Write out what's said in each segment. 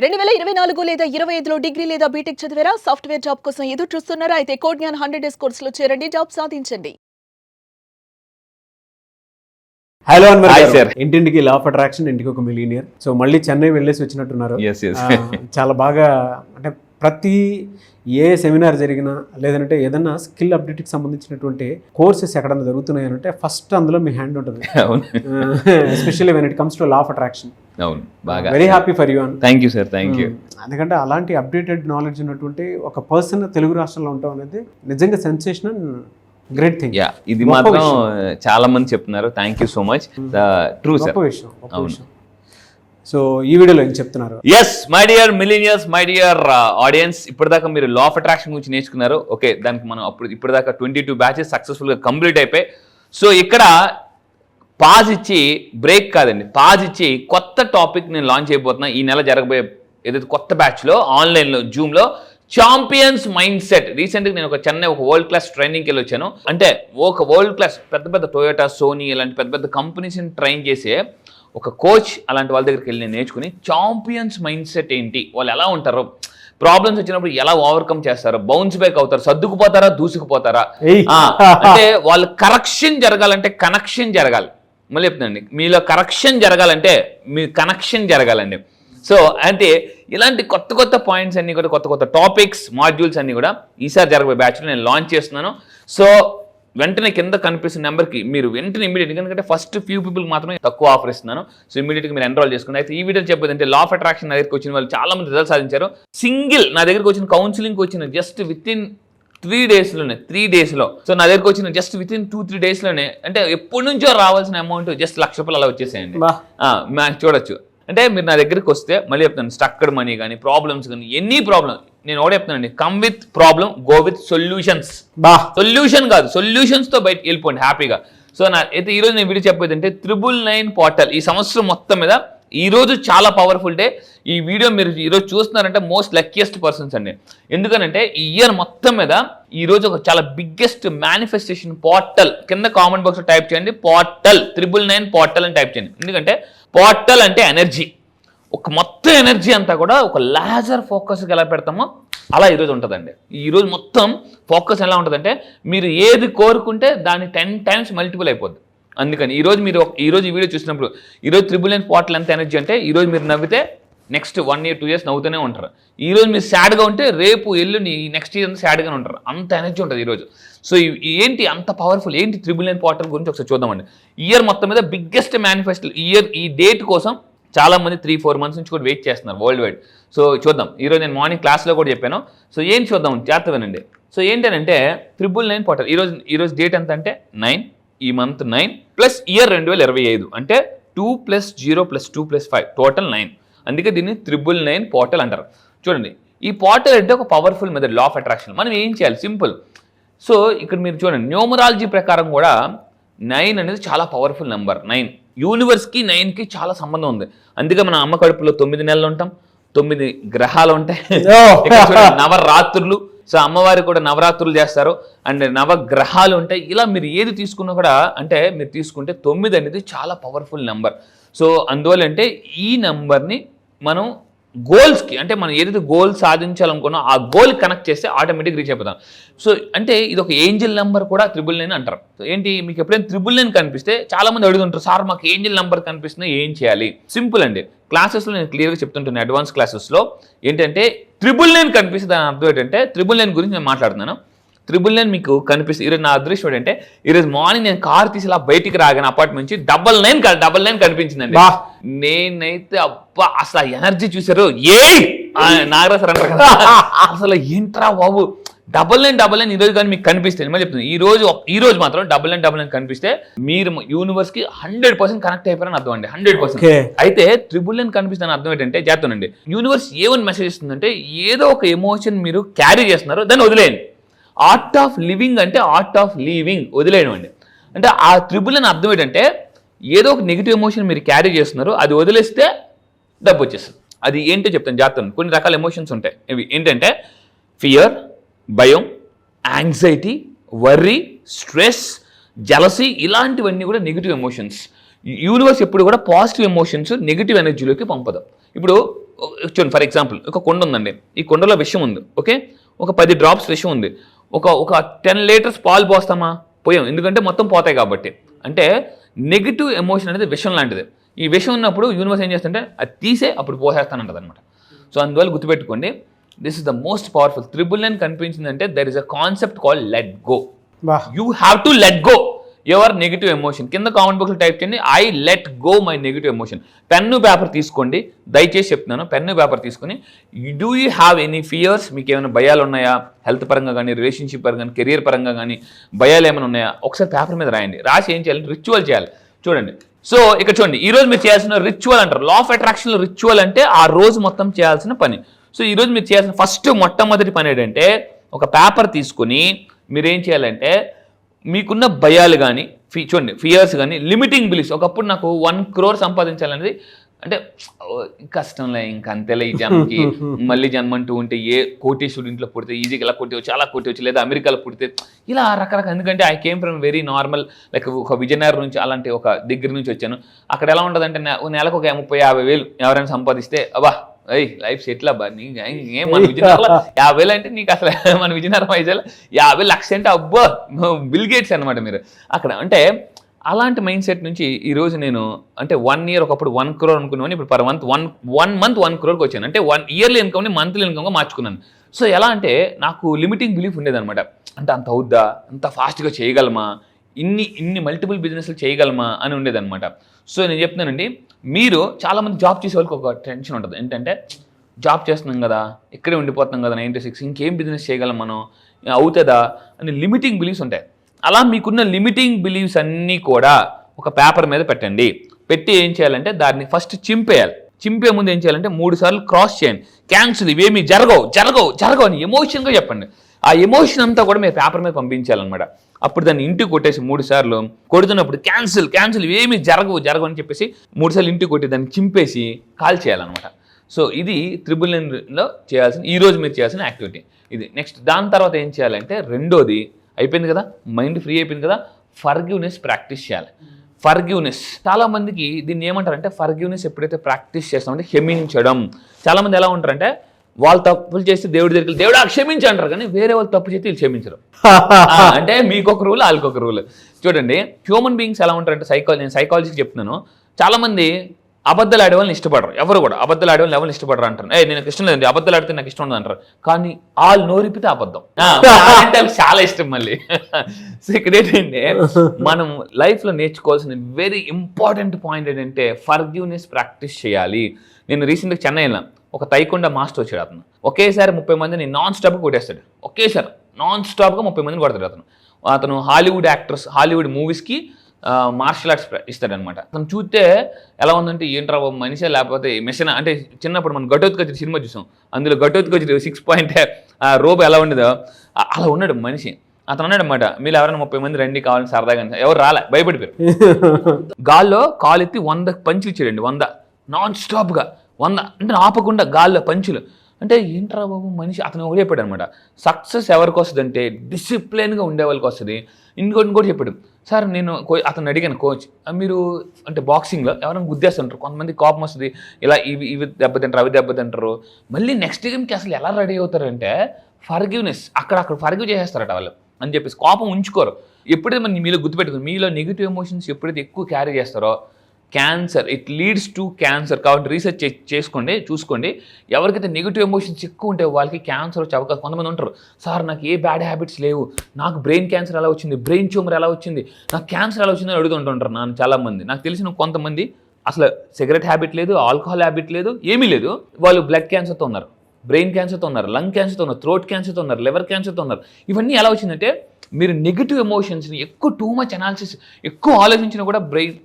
2024 లేదా 25లో డిగ్రీ లేదా బీటెక్ చదివారా? సాఫ్ట్వేర్ జాబ్ కోసం ఎదురు చూస్తున్నారా? అయితే కోడ్ జ్ఞాన్ 100 డేస్ కోర్సులో చేరండి, జాబ్ సాధించండి. హలో అన్వర్ హాయ్ గారు. సార్. ఇంటింటికి లా ఆఫ్ అట్రాక్షన్, ఇంటికి ఒక మిలీనియర్. సో మళ్ళీ చెన్నై వెళ్ళేసి వచ్చినట్టున్నారు. Yes, yes. చాలా బాగా అంటే ప్రతి ఏ సెమినార్ జరిగినా లేదంటే ఏదన్నా స్కిల్ అప్డేట్కి సంబంధించినటువంటి కోర్సెస్ ఎక్కడన్నా జరుగుతున్నాయంటే ఫస్ట్ అందులో మీ హ్యాండ్ ఉంటుంది. అవును especially when it comes to law of attraction. అవును బాగా very happy for you. Thank you sir, thank you. ఎందుకంటే అలాంటి అప్డేటెడ్ నాలెడ్జ్ ఉన్నటువంటి ఒక పర్సన్ తెలుగు రాష్ట్రంలో ఉండటం అనేది నిజంగా సెన్సేషనల్, గ్రేట్ థింగ్. యా, ఇది మాత్రం చాలా మంది చెప్తున్నారు. Thank you so much. True sir, గొప్ప విషయం, గొప్ప విషయం. సో ఈ వీడియోలో ఏం చెప్తున్నారు? Yes my dear millionaires, my dear audience, ఇప్పటిదాకా మీరు లా ఆఫ్ అట్రాక్షన్ గురించి నేర్చుకున్నారు. ఓకే, దానికి మనం ఇప్పటిదాకా 22 బ్యాచెస్ సక్సెస్ఫుల్గా కంప్లీట్ అయిపోయి. సో ఇక్కడ పాజ్ ఇచ్చి, బ్రేక్ కాదండి, పాజ్ ఇచ్చి కొత్త టాపిక్ నేను లాంచ్ అయిపోతున్నా. ఈ నెల జరగబోయే ఏదైతే కొత్త బ్యాచ్లో ఆన్లైన్లో జూమ్లో ఛాంపియన్స్ మైండ్ సెట్. రీసెంట్గా నేను చెన్నై ఒక వరల్డ్ క్లాస్ ట్రైనింగ్కి వెళ్ళి వచ్చాను. అంటే ఒక వరల్డ్ క్లాస్ పెద్ద పెద్ద టొయోటా, సోనీ ఇలాంటి పెద్ద పెద్ద కంపెనీస్ని ట్రైన్ చేసే ఒక కోచ్, అలాంటి వాళ్ళ దగ్గరికి వెళ్ళి నేను నేర్చుకుని ఛాంపియన్స్ మైండ్ సెట్ ఏంటి, వాళ్ళు ఎలా ఉంటారు, ప్రాబ్లమ్స్ వచ్చినప్పుడు ఎలా ఓవర్కమ్ చేస్తారు, బౌన్స్ బ్యాక్ అవుతారు, సర్దుకుపోతారా, దూసుకుపోతారా, అంటే వాళ్ళు కరెక్షన్ జరగాలంటే కనెక్షన్ జరగాలి. మళ్ళీ చెప్తానండి, మీలో కరెక్షన్ జరగాలంటే మీ కనెక్షన్ జరగాలండి. సో అంటే ఇలాంటి కొత్త కొత్త పాయింట్స్ అన్ని కూడా, కొత్త కొత్త టాపిక్స్, మాడ్యూల్స్ అన్ని కూడా ఈసారి జరగబోయే బ్యాచ్లో నేను లాంచ్ చేస్తున్నాను. సో వెంటనే కింద కనిపిస్తున్న నెంబర్కి మీరు వెంటనే ఇమీడియట్, ఎందుకంటే ఫస్ట్ ఫ్యూ పీపుల్కి మాత్రమే తక్కువ ఆఫర్ ఇస్తున్నాను. సో ఇమీడియట్గా మీరు ఎన్రోల్ చేసుకుని. అయితే ఈ వీడియో చెప్పేదంటే లా ఆఫ్ అట్రాక్షన్ నా దగ్గరికి వచ్చిన వాళ్ళు చాలా మంది రిజల్ట్ సాధించారు. సింగిల్ నా దగ్గరికి వచ్చిన కౌన్సిలింగ్కి వచ్చిన జస్ట్ విత్ ఇన్ 3 డేస్లో. సో నా దగ్గరికి వచ్చిన జస్ట్ విత్ ఇన్ 2-3 డేస్లోనే, అంటే ఎప్పటి నుంచో రావాల్సిన అమౌంట్ జస్ట్ ₹1,00,000 అలా వచ్చేసేయండి. చూడొచ్చు. అంటే మీరు నా దగ్గరికి వస్తే, మళ్ళీ చెప్తాను, స్టక్డ్ మనీ కానీ, ప్రాబ్లమ్స్ కానీ, ఎనీ ప్రాబ్లమ్, నేను ఒకటే చెప్తానండి, come with problem, go with solutions. Solution కాదు, సొల్యూషన్స్తో బయటకు వెళ్ళిపోండి హ్యాపీగా. సో అయితే ఈరోజు నేను వీడియో చెప్పేది అంటే 999 పోర్టల్. ఈ సంవత్సరం మొత్తం మీద ఈరోజు చాలా పవర్ఫుల్ డే. ఈ వీడియో మీరు ఈరోజు చూస్తున్నారంటే మోస్ట్ లక్కీయెస్ట్ పర్సన్స్ అండి. ఎందుకనంటే ఈ ఇయర్ మొత్తం మీద ఈరోజు ఒక చాలా బిగ్గెస్ట్ మేనిఫెస్టేషన్ పోర్టల్. కింద కామెంట్ బాక్స్లో టైప్ చేయండి పోర్టల్, 999 పోర్టల్ అని టైప్ చేయండి. ఎందుకంటే పోర్టల్ అంటే ఎనర్జీ, ఒక మొత్తం ఎనర్జీ అంతా కూడా ఒక లేజర్ ఫోకస్కి ఎలా పెడతామో అలా ఈరోజు ఉంటుందండి. ఈరోజు మొత్తం ఫోకస్ ఎలా ఉంటుందంటే మీరు ఏది కోరుకుంటే దాన్ని 10 times మల్టిపుల్ అయిపోద్ది. అందుకని ఈరోజు మీరు ఈ వీడియో చూసినప్పుడు, ఈరోజు 999 పోర్టల్ ఎంత ఎనర్జీ అంటే, ఈరోజు మీరు నవ్వితే నెక్స్ట్ 1 year 2 years నవ్వుతూనే ఉంటారు. ఈరోజు మీరు సాడ్గా ఉంటే రేపు ఎల్లుండి నెక్స్ట్ ఇయర్ అంతా సాడ్గానే ఉంటారు. అంత ఎనర్జీ ఉంటుంది ఈరోజు. సో ఏంటి అంత పవర్ఫుల్, ఏంటి 999 పోర్టల్ గురించి ఒకసారి చూద్దామండి. ఇయర్ మొత్తం మీద బిగ్గెస్ట్ మేనిఫెస్టో. ఈ డేట్ కోసం చాలా మంది 3-4 months నుంచి కూడా వెయిట్ చేస్తున్నారు వరల్డ్ వైడ్. సో చూద్దాం. ఈరోజు నేను మార్నింగ్ క్లాస్లో కూడా చెప్పాను. సో ఏం చూద్దాం, జాగ్రత్తగానండి. సో ఏంటంటే 999 పోర్టల్ ఈరోజు డేట్ ఎంత అంటే 9, ఈ మంత్ 9 ప్లస్ ఇయర్ 2025, అంటే 2 + 0 + 2 + 5 టోటల్ 9. అందుకే దీన్ని 999 పోర్టల్ అంటారు. చూడండి, ఈ పోర్టల్ అంటే ఒక powerful method, law of attraction. మనం ఏం చేయాలి, సింపుల్. సో ఇక్కడ మీరు చూడండి, న్యూమరాలజీ ప్రకారం కూడా 9 అనేది చాలా పవర్ఫుల్ నెంబర్. 9 యూనివర్స్కి 9కి చాలా సంబంధం ఉంది. అందుకే మన అమ్మ కడుపులో 9 నెలలు ఉంటాం, 9 గ్రహాలు ఉంటాయి, నవరాత్రులు. సో అమ్మవారి కూడా నవరాత్రులు చేస్తారు, అండ్ నవగ్రహాలు ఉంటాయి. ఇలా మీరు ఏది తీసుకున్నా కూడా, అంటే మీరు తీసుకుంటే 9 అనేది చాలా పవర్ఫుల్ నెంబర్. సో అందువల్ల అంటే ఈ నెంబర్ని మనం గోల్స్కి, అంటే మనం ఏదైతే గోల్ సాధించాలనుకున్నా ఆ గోల్ కనెక్ట్ చేస్తే ఆటోమేటిక్ రీచ్ అయిపోతాం. సో అంటే ఇది ఒక ఏంజల్ నెంబర్ కూడా 999 అంటారు. సో ఏంటి, మీకు ఎప్పుడైనా 999 కనిపిస్తే చాలా మంది అడుగుతుంటారు, సార్ మాకు ఏంజల్ నెంబర్ కనిపిస్తుంది ఏం చేయాలి? సింపుల్ అండి, క్లాసెస్లో నేను క్లియర్గా చెప్తుంటాను. అడ్వాన్స్ క్లాసెస్లో ఏంటంటే 999 కనిపిస్తే దాని అర్థం ఏంటంటే, 999 గురించి నేను మాట్లాడుతున్నాను. 999 మీకు కనిపిస్తుంది. ఈరోజు నా అదృష్టం ఏంటంటే, ఈరోజు మార్నింగ్ నేను కార్ తీసి ఇలా బయటికి రాగానే అపార్ట్మెంట్ నుంచి 999 కనిపించిందండి. నేనైతే అబ్బా, అసలు ఆ ఎనర్జీ చూసారు, నాగరాజ్ సార్ అంటారు కదా, అసలు ఏంట్రా బాబు 999 ఈరోజు కానీ మీకు కనిపిస్తుంది. మళ్ళీ చెప్తుంది, ఈ రోజు మాత్రం 999 కనిపిస్తే మీరు యూనివర్స్ కి 100% కనెక్ట్ అయిపోయారని అర్థం అండి. 100%. అయితే 999 కనిపిస్తుంది అర్థం ఏంటంటే, చేస్తానండి, యూనివర్స్ ఏమని మెసేజ్ ఇస్తుందంటే, ఏదో ఒక ఎమోషన్ మీరు క్యారీ చేస్తున్నారు, దాన్ని వదిలేయండి. ఆర్ట్ ఆఫ్ లివింగ్ అంటే ఆర్ట్ ఆఫ్ లీవింగ్, వదిలేయడం అండి. అంటే ఆ 999 అర్థం ఏంటంటే, ఏదో ఒక నెగిటివ్ ఎమోషన్ మీరు క్యారీ చేస్తున్నారు, అది వదిలేస్తే డబ్బు వచ్చేస్తుంది. అది ఏంటో చెప్తాను, జాగ్రత్త. కొన్ని రకాల ఎమోషన్స్ ఉంటాయి. ఇవి ఏంటంటే ఫియర్, భయం, యాంగ్జైటీ, వర్రీ, స్ట్రెస్, జలసీ, ఇలాంటివన్నీ కూడా నెగిటివ్ ఎమోషన్స్. యూనివర్స్ ఎప్పుడు కూడా పాజిటివ్ ఎమోషన్స్ నెగిటివ్ ఎనర్జీలోకి పంపదు. ఇప్పుడు చూడండి ఫర్ ఎగ్జాంపుల్ ఒక కొండ ఉందండి, ఈ కొండలో విషం ఉంది, ఓకే, ఒక 10 డ్రాప్స్ విషం ఉంది, ఒక 10 లీటర్స్ పాలు పోస్తామా? పోయాం, ఎందుకంటే మొత్తం పోతాయి కాబట్టి. అంటే నెగిటివ్ ఎమోషన్ అనేది విషం లాంటిది. ఈ విషం ఉన్నప్పుడు యూనివర్స్ ఏం చేస్తుంటే అది తీసే అప్పుడు పోసేస్తానంటది అనమాట. సో అందువల్ల గుర్తుపెట్టుకోండి, this is the most powerful. 999 కనిపించిందంటే there is a concept called let go. You have to let go your negative emotion. కింద కామెంట్ బాక్స్లో టైప్ చేయండి, I let go my negative emotion. Pen paper తీసుకోండి, దయచేసి చెప్తున్నాను, pen paper తీసుకొని do you have any fears? మీకు ఏమైనా భయాలు ఉన్నాయా? హెల్త్ పరంగా కానీ, రిలేషన్షిప్ పరంగా కానీ, కెరియర్ పరంగా కానీ భయాలు ఏమైనా ఉన్నాయా? ఒకసారి పేపర్ మీద రాయండి. రాసి ఏం చేయాలి? రిచువల్ చేయాలి. చూడండి, సో ఇక్కడ చూడండి, ఈ రోజు మీరు చేయాల్సిన రిచువల్ అంటారు. లా ఆఫ్ అట్రాక్షన్లో రిచువల్ అంటే ఆ రోజు మొత్తం చేయాల్సిన పని. సో ఈ రోజు మీరు చేయాల్సిన మొట్టమొదటి పని ఏంటంటే, ఒక పేపర్ తీసుకుని మీరు ఏం చేయాలంటే మీకున్న భయాలు కానీ, చూడండి ఫియర్స్ కానీ, లిమిటింగ్ బిలీఫ్స్. ఒకప్పుడు నాకు 1 crore సంపాదించాలనేది, అంటే కష్టంలే, ఇంకా అంతేలే ఈ జన్మకి, మళ్ళీ జన్మ అంటూ ఉంటే ఏ కోటీశ్వరుడు ఇంట్లో పుడితే ఈజీగా ఇలా కొట్టవచ్చు, అలా కొట్టవచ్చు, లేదా అమెరికాలో పుడితే ఇలా రకరకాల. ఎందుకంటే I came from very normal, like ఒక విజయనగరం నుంచి అలాంటి ఒక దగ్గర నుంచి వచ్చాను. అక్కడ ఎలా ఉంటుందంటే నెలకు ఒక 30-50 వేలు ఎవరైనా సంపాదిస్తే అబ్బా లైఫ్ సెటిల్ అబ్బా, ఏం మన విజయనగరంలో 50 వేలు అంటే నీకు అసలు మన విజయనగరం వైజాగ్ 50 లక్షలు అంటే అబ్బా బిల్ గేట్స్ అనమాట మీరు అక్కడ. అంటే అలాంటి మైండ్ సెట్ నుంచి ఈరోజు నేను అంటే 1 year ఒకప్పుడు 1 crore అనుకున్నాను, ఇప్పుడు పర్ మంత్ 1 month 1 crore వచ్చాను. అంటే ఇయర్లీ ఇన్కమ్ని మంత్లీ ఇన్కమ్గా మార్చుకున్నాను. సో ఎలా అంటే నాకు లిమిటింగ్ బిలీఫ్ ఉండేదన్నమాట. అంటే అంత అవుద్దా, అంత ఫాస్ట్గా చేయగలమా, ఇన్ని మల్టిపుల్ బిజినెస్లు చేయగలమా అని ఉండేదన్నమాట. సో నేను చెప్తున్నానండి, మీరు చాలామంది జాబ్ చేసే వాళ్ళకి ఒక టెన్షన్ ఉంటుంది. ఏంటంటే జాబ్ చేస్తున్నాం కదా, ఇక్కడే ఉండిపోతున్నాం కదా 9 to 6, ఇంకేం బిజినెస్ చేయగలం మనం, అవుతుందా అని లిమిటింగ్ బిలీఫ్స్ ఉంటాయి. అలా మీకున్న లిమిటింగ్ బిలీవ్స్ అన్నీ కూడా ఒక పేపర్ మీద పెట్టండి. పెట్టి ఏం చేయాలంటే దాన్ని ఫస్ట్ చింపేయాలి. చింపే ముందు ఏం చేయాలంటే 3 సార్లు క్రాస్ చేయండి. క్యాన్సిల్, ఇవేమి జరగవు అని ఎమోషన్గా చెప్పండి. ఆ ఎమోషన్ అంతా కూడా మీరు పేపర్ మీద పంపించాలన్నమాట. అప్పుడు దాన్ని ఇంటికి కొట్టేసి 3 సార్లు కొడుతున్నప్పుడు క్యాన్సిల్ ఇవేమి జరగవు అని చెప్పేసి 3 సార్లు ఇంటికి కొట్టి దాన్ని చింపేసి కాల్ చేయాలన్నమాట. సో ఇది 999లో చేయాల్సిన, ఈరోజు మీరు చేయాల్సిన యాక్టివిటీ ఇది. నెక్స్ట్ దాని తర్వాత ఏం చేయాలంటే రెండోది అయిపోయింది కదా, మైండ్ ఫ్రీ అయిపోయింది కదా, ఫర్గివ్నెస్ ప్రాక్టీస్ చేయాలి. ఫర్గివ్నెస్ చాలా మందికి దీన్ని ఏమంటారంటే, ఫర్గివ్నెస్ ఎప్పుడైతే ప్రాక్టీస్ చేస్తామంటే క్షమించడం. చాలామంది ఎలా ఉంటారంటే వాళ్ళు తప్పులు చేస్తే దేవుడి దగ్గరికి దేవుడు క్షమించి అంటారు, కానీ వేరే వాళ్ళు తప్పు చేస్తే వీళ్ళు క్షమించరు. అంటే మీకు ఒక రూల్, వాళ్ళకి ఒక రూల్. చూడండి హ్యూమన్ బీయింగ్స్ ఎలా ఉంటారంటే, నేను సైకాలజీకి చెప్తున్నాను, చాలామంది అబద్ధాలు ఆడే వాళ్ళని ఇష్టపడరు. ఎవరు కూడా అబద్ధాలు ఆడే వాళ్ళని ఎవరిని ఇష్టపడరు అంటారు. నేను ఇష్టం లేదండి, అబద్ధాలు ఆడితే నాకు ఇష్టం ఉండదు అంటారు. కానీ వాళ్ళు నోరిపితే అబద్ధం చాలా ఇష్టం మళ్ళీ. సో ఇక్కడ ఏంటంటే మనం లైఫ్లో నేర్చుకోవాల్సిన వెరీ ఇంపార్టెంట్ పాయింట్ ఏంటంటే ఫర్గివ్నెస్ ప్రాక్టీస్ చేయాలి. నేను రీసెంట్గా చెన్నై వెళ్ళాను, ఒక తైకొండ మాస్టర్ వచ్చాడు. అతను ఒకేసారి 30 మందిని నాన్ స్టాప్గా కొట్టేస్తాడు. ఒకేసారి నాన్ స్టాప్గా 30 మందిని కొడతాడు. అతను హాలీవుడ్ యాక్టర్స్, హాలీవుడ్ మూవీస్కి మార్షల్ ఆర్ట్స్ ఇస్తాడనమాట. అతను చూస్తే ఎలా ఉందంటే ఏంట్రా మనిషి లేకపోతే మెషిన్. అంటే చిన్నప్పుడు మనం ఘటోత్కచుడు సినిమా చూసాం, అందులో ఘటోత్కచుడు 6 point రోబో ఎలా ఉండేదో అలా ఉన్నాడు మనిషి. అతను అన్నాడు అనమాట, మీరు ఎవరైనా 30 మంది రండి కావాలని సరదాగా. ఎవరు రాలే, భయపడిపోయారు. గాల్లో కాలు ఎత్తి 100 పంచులు ఇచ్చాడండి. 100 నాన్ స్టాప్గా 100 అంటే ఆపకుండా గాల్లో పంచులు. అంటే ఏంట్రా బాబు మనిషి. అతను ఒకటి చెప్పాడు అనమాట, సక్సెస్ ఎవరికి వస్తుంది అంటే డిసిప్లిన్గా ఉండే వాళ్ళకి వస్తుంది. ఇంకోటి చెప్పాడు, సార్ నేను అతను అడిగాను, కోచ్ మీరు అంటే బాక్సింగ్లో ఎవరైనా గుద్దేస్తుంటారు, కొంతమంది కోపం వస్తుంది, ఇలా ఇవి దెబ్బతింటారు, అవి దెబ్బతింటారు, మళ్ళీ నెక్స్ట్ గేమ్కి అసలు ఎలా రెడీ అవుతారంటే ఫర్గివ్నెస్ అక్కడ ఫర్గివ్ చేసేస్తారట వాళ్ళు అని చెప్పేసి. కోపం ఉంచుకోరు. ఎప్పుడైతే మనం మీలో గుర్తుపెట్టుకుని మీలో నెగిటివ్ ఎమోషన్స్ ఎప్పుడైతే ఎక్కువ క్యారీ చేస్తారో cancer, it leads to cancer. కాబట్టి రీసెర్చ్ చేసుకోండి, చూసుకోండి. ఎవరికైతే నెగిటివ్ ఎమోషన్స్ ఎక్కువ ఉంటే వాళ్ళకి క్యాన్సర్ వచ్చే అవకాశం. కొంతమంది ఉంటారు, సార్ నాకు ఏ బ్యాడ్ హ్యాబిట్స్ లేవు, నాకు బ్రెయిన్ క్యాన్సర్ ఎలా వచ్చింది, బ్రెయిన్ ట్యూమర్ ఎలా వచ్చింది, నాకు క్యాన్సర్ ఎలా వచ్చింది అని అడుగుతుంటారు నన్ను చాలామంది. నాకు తెలిసిన కొంతమంది అసలు సిగరెట్ హ్యాబిట్ లేదు, ఆల్కహాల్ హ్యాబిట్ లేదు, ఏమీ లేదు, వాళ్ళు బ్లడ్ క్యాన్సర్తో ఉన్నారు, బ్రెయిన్ క్యాన్సర్తో ఉన్నారు, లంగ్ క్యాన్సర్తో ఉన్నారు, థ్రోట్ క్యాన్సర్తో ఉన్నారు, లివర్ క్యాన్సర్తో ఉన్నారు. ఇవన్నీ ఎలా వచ్చిందంటే మీరు నెగిటివ్ ఎమోషన్స్ని ఎక్కువ టూ మచ్ అనాలిసిస్ ఎక్కువ ఆలోచించినా కూడా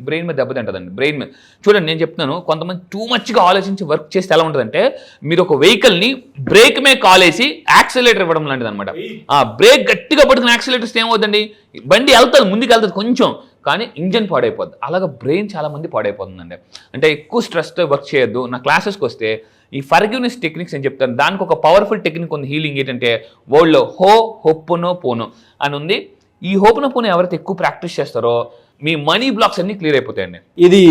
బ్రెయిన్ మీద దెబ్బతింటుందండి. బ్రెయిన్ మీద చూడండి, నేను చెప్తున్నాను, కొంతమంది టూ మచ్గా ఆలోచించి వర్క్ చేస్తే ఎలా ఉంటుందంటే మీరు ఒక వెహికల్ని బ్రేక్ మీద కాలేసి యాక్సిలేటర్ ఇవ్వడం లాంటిది అనమాట. ఆ బ్రేక్ గట్టిగా పడుతున్న యాక్సిలేటర్స్ ఏమవుతుందండి, బండి వెళ్తుంది, ముందుకు వెళ్తుంది కొంచెం, కానీ ఇంజన్ పాడైపోద్ది. అలాగే బ్రెయిన్ చాలా మంది పాడైపోతుందండి. అంటే ఎక్కువ స్ట్రెస్తో వర్క్ చేయొద్దు. నా క్లాసెస్కి వస్తే ఈ ఫర్గివ్నెస్ టెక్నిక్స్ అని చెప్తాను. దానికి ఒక పవర్ఫుల్ టెక్నిక్ ఉంది హీలింగ్. ఏంటంటే వరల్డ్లో హోపునో పోనో అని ఉంది. ఈ హోపునో పోనో ఎవరైతే ఎక్కువ ప్రాక్టీస్ చేస్తారో మీ మనీ బ్లాక్స్ అన్ని క్లియర్ అయిపోతాయండి. ఇది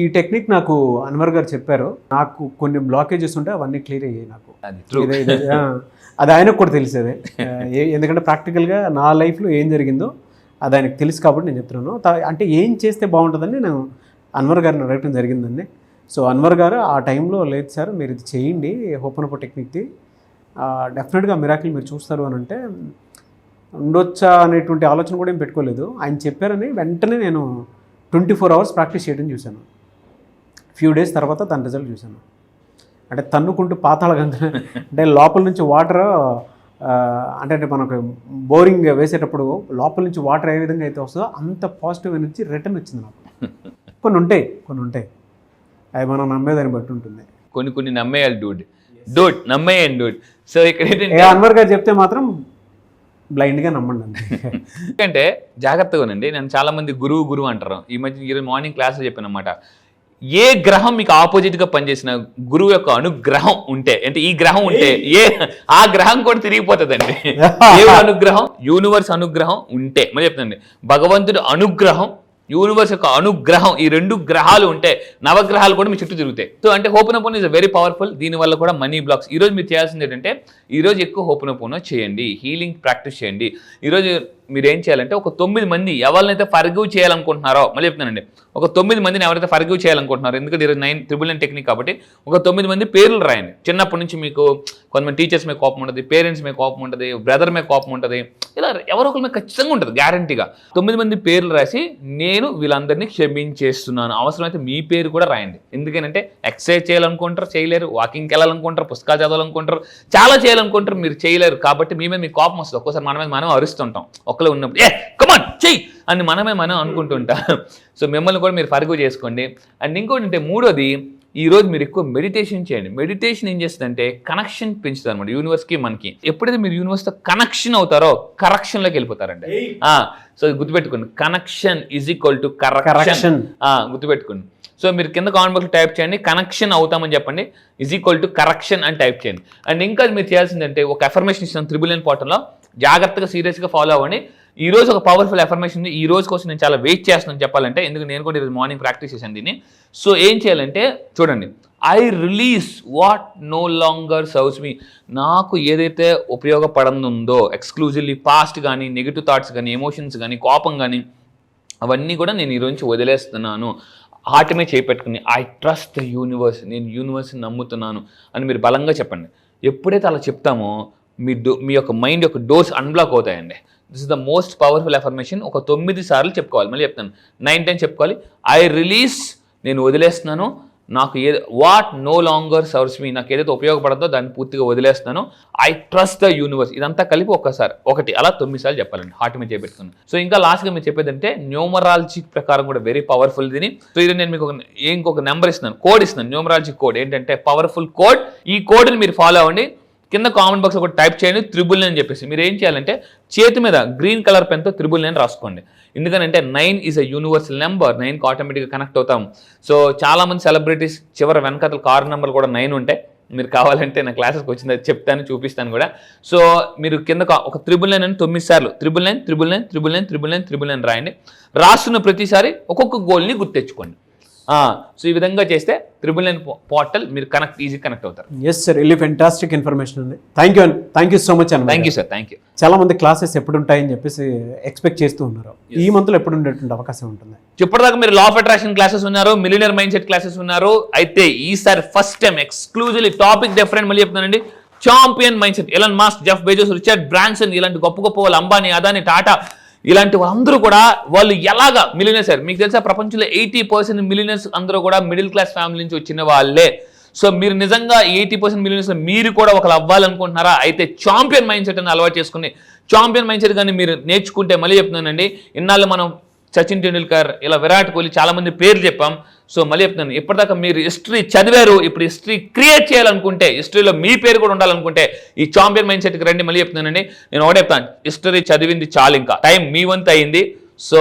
ఈ టెక్నిక్ నాకు అన్వర్ గారు చెప్పారు. నాకు కొన్ని బ్లాకేజెస్ ఉంటే అవన్నీ క్లియర్ అయ్యాయి నాకు. అది true. అది ఆయనకు కూడా తెలిసేదే. ఎందుకంటే ప్రాక్టికల్గా నా లైఫ్లో ఏం జరిగిందో అది ఆయనకు తెలుసు కాబట్టి నేను చెప్తున్నాను. అంటే ఏం చేస్తే బాగుంటుందని నేను అన్వర్ గారిని అడగటం జరిగిందండి. సో అన్వర్ గారు ఆ టైంలో లేదు సార్ మీరు ఇది చేయండి హోపనపో టెక్నిక్ది, డెఫినెట్గా మిరాకిల్ మీరు చూస్తారు అని అంటే ఉండొచ్చా అనేటువంటి ఆలోచన కూడా ఏం పెట్టుకోలేదు. ఆయన చెప్పారని వెంటనే నేను 24 hours ప్రాక్టీస్ చేయడం చూశాను. ఫ్యూ డేస్ తర్వాత దాని రిజల్ట్ చూశాను. అంటే తన్నుకుంటూ పాతాళ గంగ అంటే లోపల నుంచి వాటర్ అంటే మనకు బోరింగ్ వేసేటప్పుడు లోపల నుంచి వాటర్ ఏ విధంగా అయితే వస్తుందో అంత పాజిటివ్ ఎనర్జీ రిటర్న్ వచ్చింది నాకు. కొన్ని ఉంటాయి అవి మనం నమ్మేదాన్ని బట్టి ఉంటుంది. కొన్ని నమ్మేయాలి డూడ్ నమ్మేయండి డూడ్. సో ఇక్కడ ఏంటంటే అన్వర్ గారు చెప్తే మాత్రం బ్లైండ్గా నమ్మండి అంతే. ఎందుకంటే జాగ్రత్తగా ఉండండి. నేను చాలా మంది గురువు అంటారు. ఈ మధ్య ఈరోజు మార్నింగ్ క్లాస్లో చెప్పాను అనమాట. ఏ గ్రహం మీకు ఆపోజిట్గా పనిచేసిన గురువు యొక్క అనుగ్రహం ఉంటే, అంటే ఈ గ్రహం ఉంటే ఆ గ్రహం కూడా తిరిగిపోతుందండి. దేవుడు అనుగ్రహం, యూనివర్స్ అనుగ్రహం ఉంటే మరి చెప్తానండి, భగవంతుడి అనుగ్రహం, యూనివర్స్ యొక్క అనుగ్రహం, ఈ 2 గ్రహాలు ఉంటే నవగ్రహాలు కూడా మీ చుట్టూ తిరుగుతాయి. సో అంటే హోపనపోనో ఇస్ వెరీ పవర్ఫుల్. దీనివల్ల కూడా మనీ బ్లాక్స్. ఈరోజు మీరు చేయాల్సింది ఏంటంటే ఈరోజు ఎక్కువ హోపనపోనో చేయండి, హీలింగ్ ప్రాక్టీస్ చేయండి. ఈరోజు మీరు ఏం చేయాలంటే ఒక 9 మంది ఎవరినైతే ఫర్గివ్ చేయాలనుకుంటున్నారో, మళ్ళీ చెప్తున్నానండి, ఒక 9 మందిని ఎవరైతే ఫర్గివ్ చేయాలనుకుంటున్నారో, ఎందుకంటే ఈరోజు 999 టెక్నిక్ కాబట్టి ఒక 9 మంది పేర్లు రాయండి. చిన్నప్పటి నుంచి మీకు కొంతమంది టీచర్స్ మీద కోపం ఉంటుంది, పేరెంట్స్ మీద కోపం ఉంటుంది, బ్రదర్ మీద కోపం ఉంటుంది, ఇలా ఎవరో ఒకరి మీద ఖచ్చితంగా ఉంటుంది గ్యారంటీగా. 9 మంది పేర్లు రాసి నేను వీళ్ళందరినీ క్షమించేస్తున్నాను. అవసరమైతే మీ పేరు కూడా రాయండి. ఎందుకంటే ఎక్సర్సైజ్ చేయాలనుకుంటారు చేయలేరు, వాకింగ్కి వెళ్ళాలనుకుంటారు, పుస్తకాలు చదవాలనుకుంటారు, చాలా చేయాలనుకుంటారు, మీరు చేయలేరు. కాబట్టి మీ మీద మీకు కోపం వస్తుంది. ఒక్కోసారి మన మీద మనం అరుస్తుంటాం. ఒక్కలో ఉన్నప్పుడు కమాన్ చెయ్యి అని మనం అనుకుంటుంటాం. సో మిమ్మల్ని కూడా మీరు ఫర్గివ్ చేసుకోండి. అండ్ ఇంకోటి అంటే మూడోది, ఈరోజు మీరు ఎక్కువ మెడిటేషన్ చేయండి. మెడిటేషన్ ఏం చేస్తుందంటే కనెక్షన్ పెంచుతుంది అనమాట యూనివర్స్కి మనకి. ఎప్పుడైతే మీరు యూనివర్స్తో కనెక్షన్ అవుతారో కరెక్షన్లోకి వెళ్ళిపోతారండి. సో గుర్తుపెట్టుకోండి, connection is equal to correction. గుర్తుపెట్టుకోండి. సో మీరు కింద కామెంట్ బాక్స్లో టైప్ చేయండి, కనెక్షన్ అవుతామని చెప్పండి, ఈజ్ ఈక్వల్ టు కరెక్షన్ అని టైప్ చేయండి. అండ్ ఇంకా మీరు చేయాల్సిందంటే ఒక అఫర్మేషన్ ఇస్తాను త్రిబుల్ పోర్టల్లో, జాగ్రత్తగా సీరియస్గా ఫాలో అవ్వండి. ఈ రోజు ఒక పవర్ఫుల్ అఫర్మేషన్ ఉంది. ఈ రోజు కోసం నేను చాలా వెయిట్ చేస్తున్నాను చెప్పాలంటే, ఎందుకంటే నేను కూడా ఈరోజు మార్నింగ్ ప్రాక్టీస్ చేశాను దీన్ని. సో ఏం చేయాలంటే చూడండి, I release what no longer serves me. నాకు ఏదైతే ఉపయోగపడనుందో ఎక్స్క్లూజివ్లీ పాస్ట్ కానీ, నెగిటివ్ థాట్స్ కానీ, ఎమోషన్స్ కానీ, కోపం కానీ, అవన్నీ కూడా నేను ఈరోజు నుంచి వదిలేస్తున్నాను. హార్ట్ మీద చేపెట్టుకుని ఐ ట్రస్ట్ ద యూనివర్స్, నేను యూనివర్స్ని నమ్ముతున్నాను అని మీరు బలంగా చెప్పండి. ఎప్పుడైతే అలా చెప్తామో మీ యొక్క మైండ్ యొక్క డోర్స్ అన్బ్లాక్ అవుతాయండి. This is the most powerful affirmation. ఒక 9 సార్లు చెప్పుకోవాలి. మళ్ళీ చెప్తాను, 9 times చెప్పుకోవాలి. ఐ రిలీజ్, నేను వదిలేస్తున్నాను. నాకు what no longer serves me, నాకు ఏదైతే ఉపయోగపడదో దాన్ని పూర్తిగా వదిలేస్తున్నాను. I trust the universe. ఇదంతా కలిపి ఒకటి అలా 9 సార్లు చెప్పాలండి హార్ట్ మీద చేపెట్టుకుని. సో ఇంకా లాస్ట్గా మీరు చెప్పేదంటే న్యూమరాలజీ ప్రకారం కూడా వెరీ పవర్ఫుల్ దీని. సో ఇది నేను మీకు ఇంకొక నెంబర్ ఇస్తున్నాను, కోడ్ ఇస్తున్నాను, న్యూమరాలజీ కోడ్. ఏంటంటే పవర్ఫుల్ కోడ్. ఈ కోడ్ని మీరు ఫాలో అవ్వండి. కింద కామెంట్ బాక్స్ ఒకటి టైప్ చేయండి, 999 అని చెప్పేసి. మీరు ఏం చేయాలంటే చేతి మీద గ్రీన్ కలర్ పెన్తో 999 రాసుకోండి. ఎందుకంటే 9 ఈజ్ అ యూనివర్సల్ నెంబర్. 9కి ఆటోమేటిక్గా కనెక్ట్ అవుతాం. సో చాలామంది సెలబ్రిటీస్ చివరి వెనకాల కారు నెంబర్ కూడా 9 ఉంటాయి. మీరు కావాలంటే నా క్లాసెస్కి వచ్చింది చెప్తాను, చూపిస్తాను కూడా. సో మీరు కింద ఒక 999 అని 9 సార్లు 999 రాయండి. రాస్తున్న ప్రతిసారి ఒక్కొక్క గోల్ని గుర్తెచ్చుకోండి. సో ఈ విధంగా చేస్తే 999 పోర్టల్ మీరు ఈజీ కనెక్ట్ అవుతారు. Yes sir, really fantastic information అండి. థ్యాంక్ యూ సో మచ్ అన్న. Thank you sir, thank you. చాలా మంది క్లాసెస్ ఎప్పుడు ఉంటాయని చెప్పేసి ఎక్స్పెక్ట్ చేస్తూ ఉన్నారు. ఈ మంత్లో ఎప్పుడు ఉండేటువంటి అవకాశం ఉంటుంది? ఇప్పటిదాకా మీరు లా ఆఫ్ అట్రాక్షన్ క్లాసెస్ ఉన్నారు, మిలియనర్ మైండ్ సెట్ క్లాసెస్ ఉన్నారు. అయితే ఈసారి first time exclusively topic different. మళ్ళీ చెప్తానండి, champion mind set. Elon Musk, Jeff Bezos, Richard Branson, ఇలాంటి గొప్ప వాళ్ళు, అంబానీ, అదానీ, టాటా, ఇలాంటి వాళ్ళందరూ కూడా వాళ్ళు ఎలాగా మిలియనర్స్ అయ్యారు. మీకు తెలుసా, ప్రపంచంలో 80% మిలియనర్స్ అందరూ కూడా మిడిల్ క్లాస్ ఫ్యామిలీ నుంచి వచ్చిన వాళ్ళే. సో మీరు నిజంగా 80% మిలియనర్స్ మీరు కూడా ఒకరు అవ్వాలనుకుంటున్నారా? అయితే చాంపియన్ మైండ్ సెట్ అని అలవాటు చేసుకుని చాంపియన్ మైండ్ సెట్ కానీ మీరు నేర్చుకుంటే, మళ్ళీ చెప్తున్నానండి, ఇన్నాళ్ళు మనం సచిన్ టెండూల్కర్, ఇలా విరాట్ కోహ్లీ, చాలా మంది పేర్లు చెప్పాం. సో మళ్ళీ చెప్తున్నాను, ఇప్పటిదాకా మీరు హిస్టరీ చదివారు, ఇప్పుడు హిస్టరీ క్రియేట్ చేయాలనుకుంటే, హిస్టరీలో మీ పేరు కూడా ఉండాలనుకుంటే ఈ చాంపియన్ మైండ్ సెట్కి రండి. మళ్ళీ చెప్తున్నానండి, నేను ఒకటే చెప్తాను, హిస్టరీ చదివింది చాలు, ఇంకా టైం మీ వంతు అయింది. సో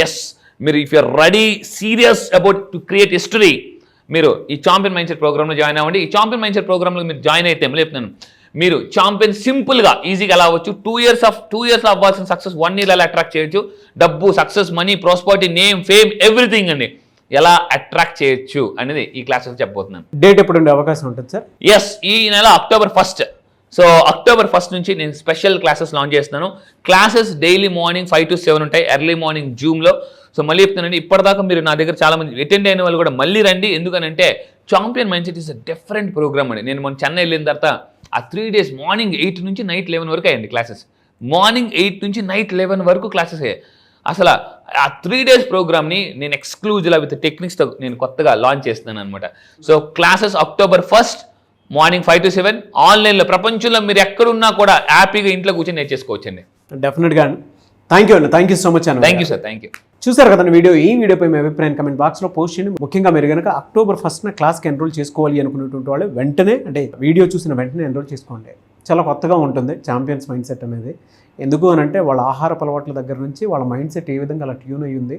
ఎస్, మీరు if you're ready serious about to create history, మీరు ఈ చాంపియన్ మైండ్ సెట్ ప్రోగ్రామ్లో జాయిన్ అవ్వండి. ఈ చాంపియన్ మైండ్ సెట్ ప్రోగ్రామ్లో మీరు జాయిన్ అయితే, మళ్ళీ చెప్తున్నాను, మీరు ఛాంపియన్ సింపుల్గా ఈజీగా ఎలా అవ్వచ్చు, 2 years అవ్వాల్సిన సక్సెస్ 1 year ఎలా అట్రాక్ట్ చేయొచ్చు, డబ్బు, success, money, prosperity, name, fame, everything అండి ఎలా అట్రాక్ట్ చేయొచ్చు అనేది ఈ క్లాసెస్ చెప్పబోతున్నాను. డేట్ ఎప్పుడు ఉండే అవకాశం ఉంటుంది సార్? ఎస్, ఈ నెల October 1st. So October 1st నుంచి నేను స్పెషల్ క్లాసెస్ లాంచ్ చేస్తున్నాను. క్లాసెస్ డైలీ మార్నింగ్ 5 to 7 ఉంటాయి, ఎర్లీ మార్నింగ్ జూమ్లో. సో మళ్ళీ చెప్తున్నానండి, ఇప్పటిదాకా మీరు నా దగ్గర చాలా మంది అటెండ్ అయిన వాళ్ళు కూడా మళ్ళీ రండి. ఎందుకనంటే champion mindset is a different program అండి. నేను మన చెన్నై వెళ్ళిన తర్వాత ఆ 3 days మార్నింగ్ 8 నుంచి నైట్ 11 వరకు అయ్యండి క్లాసెస్. మార్నింగ్ 8 నుంచి నైట్ 11 వరకు క్లాసెస్ అయ్యాయి. అసలు ఆ 3 days ప్రోగ్రామ్ని నేను ఎక్స్క్లూజివ్గా విత్ టెక్నిక్స్తో నేను కొత్తగా లాంచ్ చేస్తున్నాను అనమాట. So classes October 1st morning 5 to 7 ఆన్లైన్లో. ప్రపంచంలో మీరు ఎక్కడున్నా కూడా హ్యాపీగా ఇంట్లో కూర్చొని నేర్చేసుకోవచ్చండి. డెఫినెట్గా అండి. థ్యాంక్ యూ అండి, థ్యాంక్ యూ సో మచ్ అండి. Thank you sir, thank you. చూసారు కదండి వీడియో. ఈ వీడియోపై మీ అభిప్రాయం కమెంట్ బాక్స్లో పోస్ట్ చేయండి. ముఖ్యంగా మీరు కనుక October 1st క్లాస్కి ఎన్రోల్ చేసుకోవాలి అనుకున్నటువంటి వాళ్ళు వెంటనే, అంటే వీడియో చూసిన వెంటనే ఎన్రోల్ చేసుకోండి. చాలా కొత్తగా ఉంటుంది ఛాంపియన్స్ మైండ్ సెట్ అనేది. ఎందుకు అని అంటే వాళ్ళ ఆహారపు అలవాట్ల దగ్గర నుంచి వాళ్ళ మైండ్ సెట్ ఏ విధంగా అలా ట్యూన్ అయ్యి ఉంది,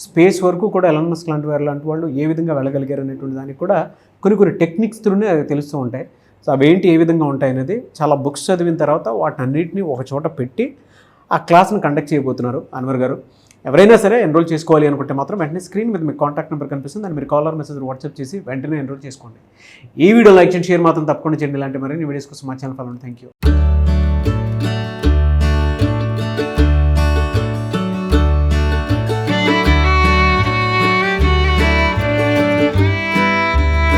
స్పేస్ వరకు కూడా ఎలాన్ మస్క్ లాంటి వాళ్ళు ఏ విధంగా వెళ్ళగలిగారు అనేటువంటి దానికి కూడా కొన్ని టెక్నిక్స్ త్రూనే అది తెలుస్తూ ఉంటాయి. సో అవేంటి, ఏ విధంగా ఉంటాయి అనేది చాలా బుక్స్ చదివిన తర్వాత వాటన్నిటిని ఒక చోట పెట్టి ఆ క్లాస్ని కండక్ట్ చేయబోతున్నారు అన్వర్ గారు. ఎవరైనా సరే ఎన్రోల్ చేసుకోవాలి అనుకుంటే మాత్రం వెంటనే స్క్రీన్ మీద మీకు కాంటాక్ట్ నెంబర్ కనిపిస్తుంది, దాన్ని మీరు కాలర్ మెసేజ్ వాట్సాప్ చేసి వెంటనే ఎన్రోల్ చేసుకోండి. ఈ వీడియో లైక్ చేయండి, షేర్ మాత్రం తప్పకుండా చేయండి. ఇలాంటి మరిన్ని వీడియోస్ కోసం మా ఛానల్ ఫాలో. Thank you.